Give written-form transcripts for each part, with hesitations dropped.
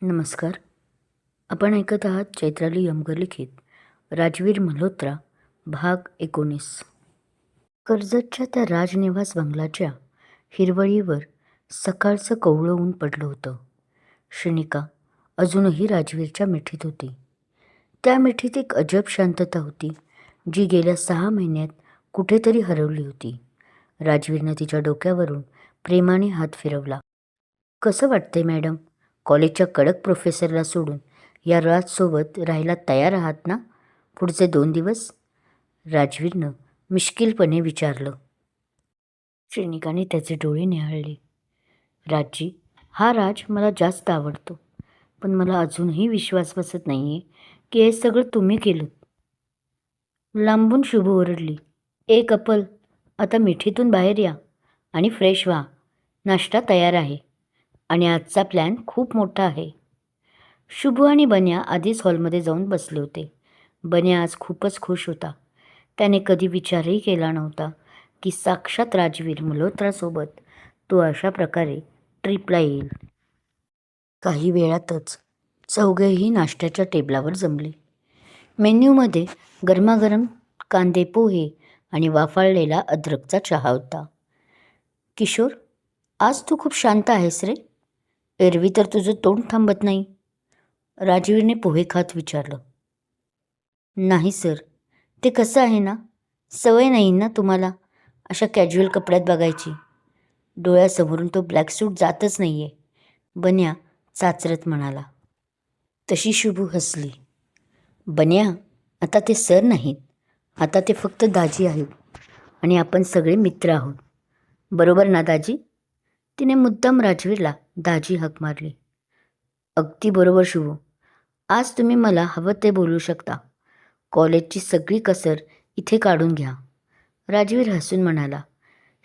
नमस्कार. आपण ऐकत आहात चैत्राली यमगर लिखित राजवीर मल्होत्रा भाग 19. कर्जतच्या त्या राजनिवास बंगलाच्या हिरवळीवर सकाळचं कोवळं ऊन पडलं होतं. श्रीनिका अजूनही राजवीरच्या मिठीत होती. त्या मिठीत एक अजब शांतता होती जी गेल्या 6 महिन्यात कुठेतरी हरवली होती. राजवीरनं तिच्या डोक्यावरून प्रेमाने हात फिरवला. कसं वाटतंय मॅडम? कॉलेजच्या कडक प्रोफेसरला सोडून या राजसोबत राहायला तयार आहात ना पुढचे 2 दिवस? राजवीरनं मिश्किलपणे विचारलं. श्रीनिकाने त्याचे डोळे न्याहाळले. राजजी, हा राज मला जास्त आवडतो, पण मला अजूनही विश्वास बसत नाही आहे की हे सगळं तुम्ही केलं. लांबून शुभू ओरडली. कपल, आता मिठीतून बाहेर या आणि फ्रेश व्हा. नाश्ता तयार आहे आणि आजचा प्लॅन खूप मोठा आहे. शुभू आणि बन्या आधीच हॉलमध्ये जाऊन बसले होते. बन्या आज खूपच खुश होता. त्याने कधी विचारही केला नव्हता की साक्षात राजवीर मल्होत्रासोबत तो अशा प्रकारे ट्रिपला येईल. काही वेळातच चौघेही नाश्त्याच्या टेबलावर जमले. मेन्यूमध्ये गरमागरम कांदे पोहे आणि वाफाळलेला अद्रकचा चहा होता. किशोर, आज तू खूप शांत आहेस रे. एरवी तर तुझं तोंड थांबत नाही. राजवीरने पोहे खात विचारलं. नाही सर, ते कसं आहे ना, सवय नाही ना तुम्हाला अशा कॅज्युअल कपड्यात बघायची. डोळ्यासमोरून तो ब्लॅक सूट जातच नाही आहे, बन्या चाचरत म्हणाला. तशी शुभू हसली. बन्या, आता ते सर नाहीत, आता ते फक्त दाजी आहेत आणि आपण सगळे मित्र आहोत. बरोबर ना दाजी? तिने मुद्दाम राजवीरला दाजी हाक मारली. अगदी बरोबर शुभू. आज तुम्ही मला हवं ते बोलू शकता. कॉलेजची सगळी कसर इथे काढून घ्या. राजवीर हसून म्हणाला.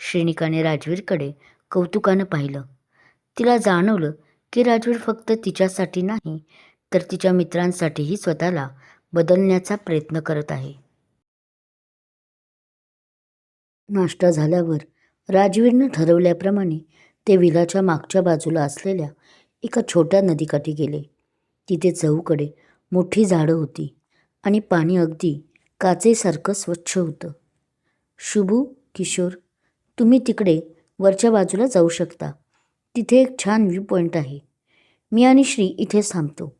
श्रीनिकाने राजवीरकडे कौतुकानं पाहिलं. तिला जाणवलं की राजवीर फक्त तिच्यासाठी नाही तर तिच्या मित्रांसाठीही स्वतःला बदलण्याचा प्रयत्न करत आहे. नाश्ता झाल्यावर राजवीरनं ठरवल्याप्रमाणे ते विलाच्या मागच्या बाजूला असलेल्या एका छोट्या नदीकाठी गेले. तिथे चहूकडे मोठी झाडं होती आणि पाणी अगदी काचेसारखं स्वच्छ होतं. शुभू, किशोर, तुम्ही तिकडे वरच्या बाजूला जाऊ शकता. तिथे एक छान व्ह्यू पॉईंट आहे. मी आणि श्री इथेच थांबतो.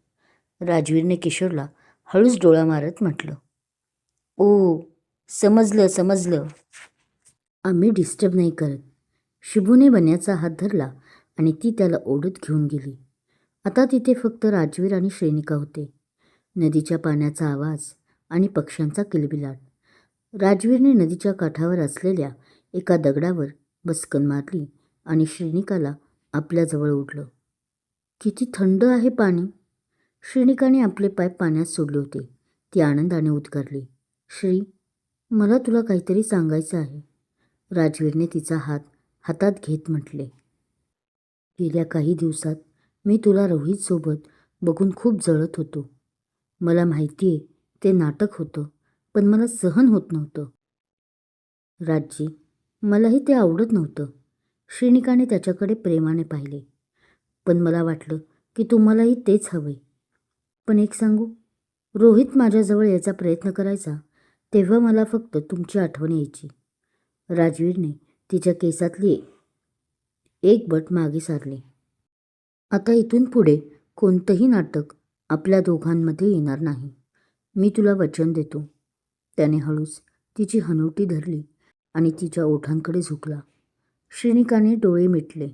राजवीरने किशोरला हळूच डोळा मारत म्हटलं. ओ, समजलं समजलं. आम्ही डिस्टर्ब नाही करत. शुभूने बन्याचा हात धरला आणि ती त्याला ओढत घेऊन गेली. आता तिथे फक्त राजवीर आणि श्रेनिका होते. नदीच्या पाण्याचा आवाज आणि पक्ष्यांचा किलबिलाट. राजवीरने नदीच्या काठावर असलेल्या एका दगडावर बसकन मारली आणि श्रेनिकाला आपल्याजवळ ओढलं. किती थंड आहे पाणी. श्रेनिकाने आपले पाय पाण्यात सोडले होते. ती आनंदाने उद्गारली. श्री, मला तुला काहीतरी सांगायचं आहे. राजवीरने तिचा हात हातात घेत म्हटले. गेल्या काही दिवसात मी तुला रोहितसोबत बघून खूप जळत होतो. मला माहिती आहे ते नाटक होतं, पण मला सहन होत नव्हतं. राजजी, मलाही ते आवडत नव्हतं. श्रीनिकाने त्याच्याकडे प्रेमाने पाहिले. पण मला वाटलं की तुम्हालाही तेच हवंय. पण एक सांगू, रोहित माझ्याजवळ यायचा प्रयत्न करायचा तेव्हा मला फक्त तुमची आठवण यायची. राजवीरने तिच्या केसातली एक बट मागे सारली. आता इथून पुढे कोणतंही नाटक आपल्या दोघांमध्ये येणार नाही. मी तुला वचन देतो. त्याने हळूच तिची हनुवटी धरली आणि तिच्या ओठांकडे झुकला. श्रीनिकाने डोळे मिटले.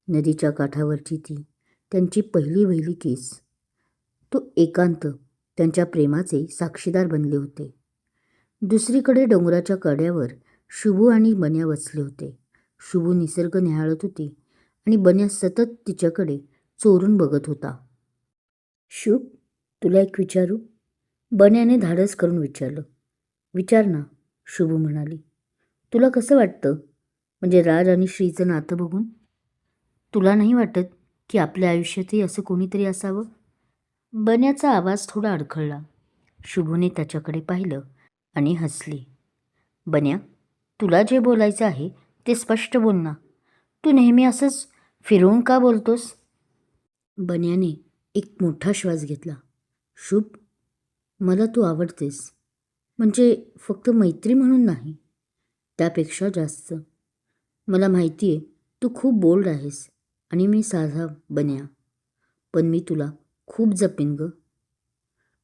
नदीच्या काठावरची ती त्यांची पहिली वहिली केस. तो एकांत त्यांच्या प्रेमाचे साक्षीदार बनले होते. दुसरीकडे डोंगराच्या कड्यावर शुभू आणि बन्या बसले होते. शुभू निसर्ग न्याहाळत होती आणि बन्या सतत तिच्याकडे चोरून बघत होता. शुभ, तुला एक विचारू? बन्याने धाडस करून विचारलं. विचार ना, शुभू म्हणाली. तुला कसं वाटतं, म्हणजे राज आणि श्रीचं नातं बघून? तुला नाही वाटत की आपल्या आयुष्यातही असं कोणीतरी असावं? बन्याचा आवाज थोडा अडखळला. शुभूने त्याच्याकडे पाहिलं आणि हसली. बन्या, तुला जे बोलायचं आहे ते स्पष्ट बोल ना. तू नेहमी असंच फिरवून का बोलतोस? बन्याने एक मोठा श्वास घेतला. शुभ, मला तू आवडतेस. म्हणजे फक्त मैत्री म्हणून नाही, त्यापेक्षा जास्त. मला माहिती आहे तू खूप बोल्ड आहेस आणि मी साधा बन्या, पण मी तुला खूप जपेन ग.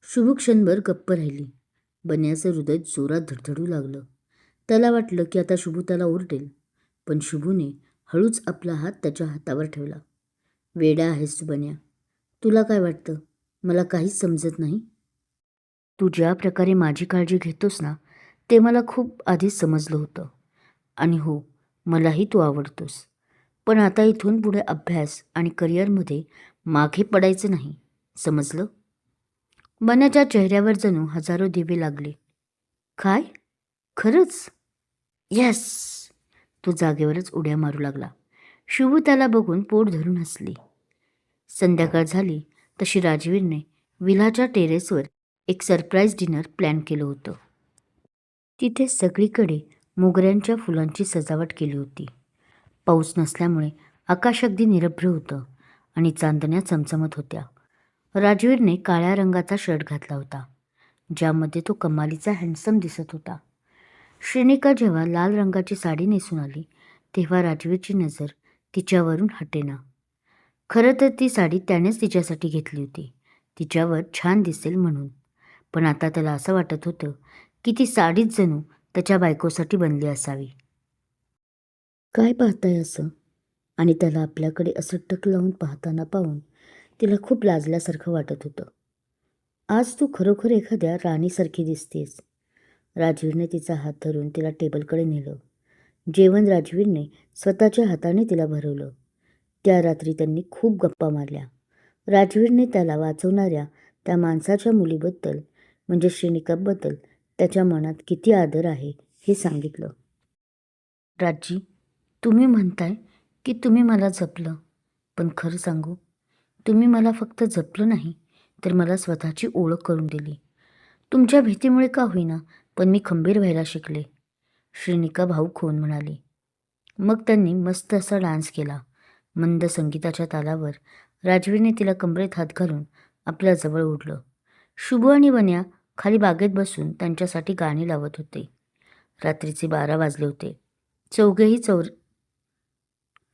शुभ क्षणभर गप्प राहिली. बन्याचं हृदय जोरात धडधडू लागलं. त्याला वाटलं की आता शुभू त्याला ओरडेल, पण शुभूने हळूच आपला हात त्याच्या हातावर ठेवला. वेडा आहेस तू बन्या. तुला काय वाटतं मला काहीच समजत नाही? तू ज्या प्रकारे माझी काळजी घेतोस ना, ते मला खूप आधीच समजलं होतं. आणि हो, मलाही तू आवडतोस. पण आता इथून पुढे अभ्यास आणि करिअरमध्ये मागे पडायचं नाही, समजलं? बन्याच्या चेहऱ्यावर जणू हजारो दिवे लागले. काय? खरंच? येस! तो जागेवरच उड्या मारू लागला. शुभू त्याला बघून पोट धरून हसली. संध्याकाळ झाली तशी राजवीरने विलाच्या टेरेसवर एक सरप्राईज डिनर प्लॅन केलं होतं. तिथे सगळीकडे मोगऱ्यांच्या फुलांची सजावट केली होती. पाऊस नसल्यामुळे आकाश अगदी निरभ्र होतं आणि चांदण्या चमचमत होत्या. राजवीरने काळ्या रंगाचा शर्ट घातला होता, ज्यामध्ये तो कमालीचा हँडसम दिसत होता. श्रेनिका जेव्हा लाल रंगाची साडी नेसून आली, तेव्हा राजवीरची नजर तिच्यावरून हटेना. खरं तर ती साडी त्यानेच तिच्यासाठी घेतली होती, तिच्यावर छान दिसेल म्हणून. पण आता त्याला असं वाटत होतं की ती साडीच जणू त्याच्या बायकोसाठी बनली असावी. काय पाहताय असं? आणि त्याला आपल्याकडे असं टक लावून पाहताना पाहून तिला खूप लाजल्यासारखं वाटत होतं. आज तू खरोखर एखाद्या राणीसारखी दिसतेस. राजवीरने तिचा हात धरून तिला टेबलकडे नेलं. जेवण राजवीरने स्वतःच्या हाताने तिला भरवलं. त्या रात्री त्यांनी खूप गप्पा मारल्या. राजवीरने त्याला वाचवणाऱ्या त्या माणसाच्या मुलीबद्दल, म्हणजे श्रेनिकाबद्दल त्याच्या मनात किती आदर आहे हे सांगितलं. राजी, तुम्ही म्हणताय की तुम्ही मला जपलं, पण खरं सांगू, तुम्ही मला फक्त जपलं नाही, तर मला स्वतःची ओळख करून दिली. तुमच्या भीतीमुळे का होईना, पण मी खंबीर व्हायला शिकले, श्रेनिका भाऊक होऊन म्हणाली. मग त्यांनी मस्त असा डान्स केला. मंद संगीताच्या तालावर राजवीरने तिला कमरेत हात घालून आपल्याजवळ ओढलं. शुभू आणि बन्या खाली बागेत बसून त्यांच्यासाठी गाणी लावत होते. रात्रीचे 12 वाजले होते. चौघेही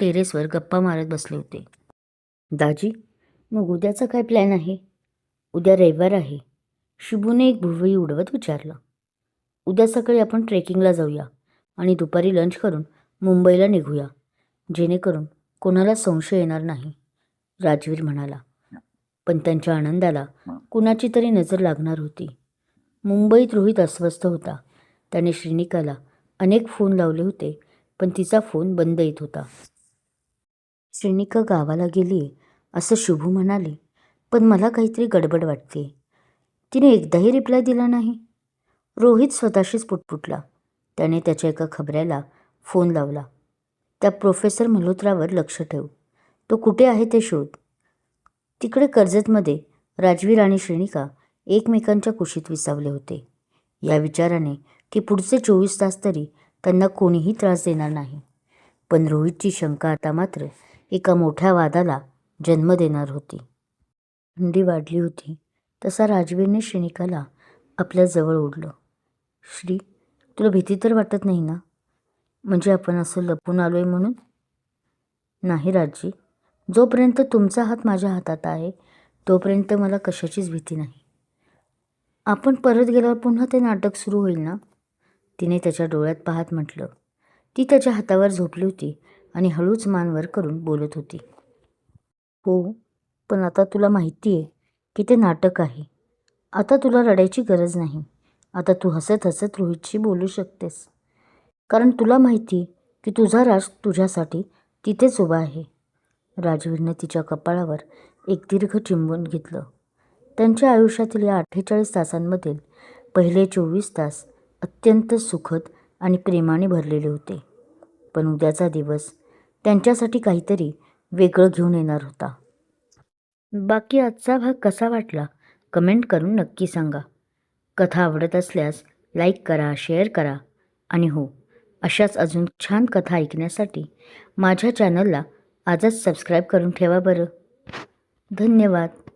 टेरेसवर गप्पा मारत बसले होते. दाजी, मग उद्याचा काय प्लॅन आहे? उद्या रविवार आहे, शुभूने एक भुवई उडवत विचारलं. उद्या सकाळी आपण ट्रेकिंगला जाऊया आणि दुपारी लंच करून मुंबईला निघूया, जेणेकरून कोणाला संशय येणार नाही, राजवीर म्हणाला. पण त्यांच्या आनंदाला कुणाची तरी नजर लागणार होती. मुंबईत रोहित अस्वस्थ होता. त्याने श्रेनिकाला अनेक फोन लावले होते, पण तिचा फोन बंद येत होता. श्रेनिका गावाला गेली असं शुभू म्हणाले, पण मला काहीतरी गडबड वाटते. तिने एकदाही रिप्लाय दिला नाही. रोहित स्वतःशीच पुटपुटला. त्याने त्याच्या एका खबऱ्याला फोन लावला. त्या प्रोफेसर मल्होत्रावर लक्ष ठेव. तो कुठे आहे ते शोध. तिकडे कर्जतमध्ये राजवीर आणि श्रेनिका एकमेकांच्या कुशीत विसावले होते, या विचाराने की पुढचे 24 तास तरी त्यांना कोणीही त्रास देणार नाही. पण रोहितची शंका आता मात्र एका मोठ्या वादाला जन्म देणार होती. थंडी वाढली होती तसा राजवीरने श्रेनिकाला आपल्या जवळ ओढलं. श्री, तुला भीती तर वाटत नाही ना? म्हणजे आपण असं लपून आलोय म्हणून? नाही राजी, जोपर्यंत तुमचा हात माझ्या हातात आहे तोपर्यंत मला कशाचीच भीती नाही. आपण परत गेल्यावर पुन्हा ते नाटक सुरू होईल ना? तिने त्याच्या डोळ्यात पाहत म्हटलं. ती त्याच्या हातावर झोपली होती आणि हळूच मान वर करून बोलत होती. हो, पण आता तुला माहिती आहे की ते नाटक आहे. आता तुला रडायची गरज नाही. आता तू हसत हसत रोहितशी बोलू शकतेस, कारण तुला माहिती की तुझा राज तुझ्यासाठी तिथेच उभा आहे. राजवीरने तिच्या कपाळावर एक दीर्घ चुंबन घेतलं. त्यांच्या आयुष्यातील या 48 तासांमधील पहिले 24 तास अत्यंत सुखद आणि प्रेमाने भरलेले होते. पण उद्याचा दिवस त्यांच्यासाठी काहीतरी वेगळं घेऊन येणार होता. बाकी आजचा भाग कसा वाटला कमेंट करून नक्की सांगा. कथा आवडत असल्यास लाईक करा, शेअर करा आणि हो, अशाच अजून छान कथा ऐकण्यासाठी माझ्या चॅनलला आजच सबस्क्राईब करून ठेवा बरं. धन्यवाद.